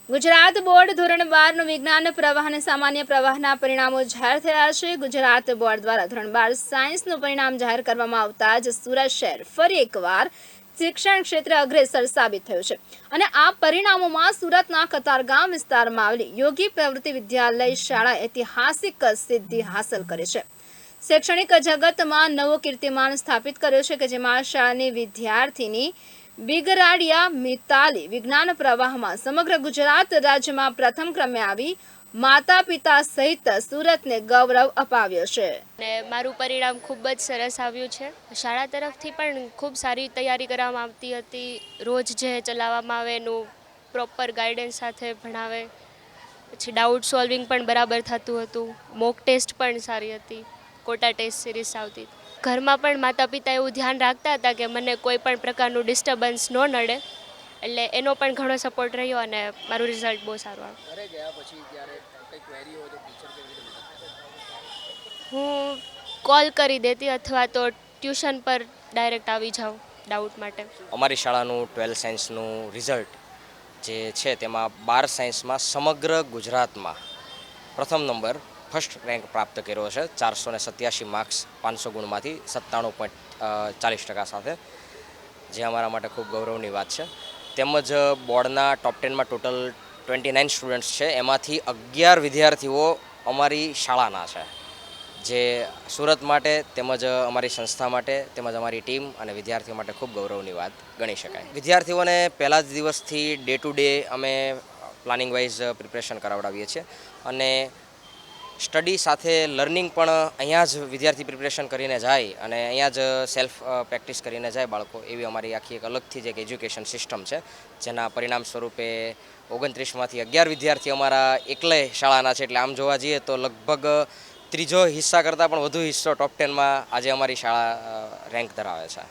Gujarat board ધોરણ 12 નું વિજ્ઞાન પ્રવાહ અને સામાન્ય પ્રવાહના પરિણામો જાહેર થયા છે। ગુજરાત બોર્ડ દ્વારા ધોરણ 12 સાયન્સનું પરિણામ જાહેર કરવામાં આવતા જ સુરત શહેર ફરી એકવાર શિક્ષણ ક્ષેત્રે અગ્રેસર સાબિત થયું છે અને આ પરિણામોમાં સુરતના કતારગામ વિસ્તારમાં આવેલી યોગી પ્રવૃત્તિ વિદ્યાલય શાળાએ ઐતિહાસિક સિદ્ધિ હાંસલ કરી છે। શૈક્ષણિક જગતમાં નવો કીર્તિમાન સ્થાપિત કર્યો છે કે જેમાં શાળાની વિદ્યાર્થીની બિગરાડિયા મિતાલી વિજ્ઞાન પ્રવાહમાં સમગ્ર ગુજરાત રાજ્યમાં પ્રથમ ક્રમે આવી માતા પિતા સહિત સુરતને ગૌરવ અપાવ્યો છે। અને મારું પરિણામ ખૂબ જ સરસ આવ્યું છે। શાળા તરફથી પણ ખૂબ સારી તૈયારી કરવામાં આવતી હતી। રોજ જે ચલાવવામાં આવે એનું પ્રોપર ગાઈડન્સ સાથે ભણાવે, પછી ડાઉટ સોલ્વિંગ પણ બરાબર થતું હતું। મોક ટેસ્ટ પણ સારી હતી, કોટા ટેસ્ટ સિરીઝ આવતી। ઘરમાં પણ માતા પિતા એવું ધ્યાન રાખતા હતા કે મને કોઈ પણ પ્રકારનું ડિસ્ટર્બન્સ ન નડે, એટલે એનો પણ ઘણો સપોર્ટ રહ્યો અને મારું રિઝલ્ટ બહુ સારું આવ્યું। ઘરે ગયા પછી જ્યારે કંઈ ક્વેરી હોય તો ટીચર કેવી રીતે મદદ કરે? હું કોલ કરી દેતી અથવા તો ટ્યુશન પર ડાયરેક્ટ આવી જાઉં ડાઉટ માટે। અમારી શાળાનું 12 સાયન્સનું રિઝલ્ટ જે છે તેમાં 12 સાયન્સમાં સમગ્ર ગુજરાતમાં પ્રથમ નંબર ફર્સ્ટ રેન્ક પ્રાપ્ત કર્યો છે। 487 માર્ક્સ 500 ગુણમાંથી 97.40% સાથે, જે અમારા માટે ખૂબ ગૌરવની વાત છે। તેમજ બોર્ડના ટોપ 10માં ટોટલ 29 સ્ટુડન્ટ્સ છે, એમાંથી 11 વિદ્યાર્થીઓ અમારી શાળાના છે, જે સુરત માટે તેમજ અમારી સંસ્થા માટે તેમજ અમારી ટીમ અને વિદ્યાર્થીઓ માટે ખૂબ ગૌરવની વાત ગણી શકાય। વિદ્યાર્થીઓને પહેલા જ દિવસથી ડે ટુ ડે અમે પ્લાનિંગ વાઇઝ પ્રિપરેશન કરાવડાવીએ છીએ અને સ્ટડી સાથે લર્નિંગ પણ અહીંયા જ વિદ્યાર્થી પ્રિપરેશન કરીને જાય અને અહીંયા જ સેલ્ફ પ્રેક્ટિસ કરીને જાય બાળકો, એવી અમારી આખી એક અલગથી જ એક એજ્યુકેશન સિસ્ટમ છે, જેના પરિણામ સ્વરૂપે 29માંથી 11 વિદ્યાર્થી અમારા એકલે શાળાના છે। એટલે આમ જોવા જઈએ તો લગભગ ત્રીજો હિસ્સા કરતાં પણ વધુ હિસ્સો ટોપ 10માં આજે અમારી શાળા રેન્ક ધરાવે છે।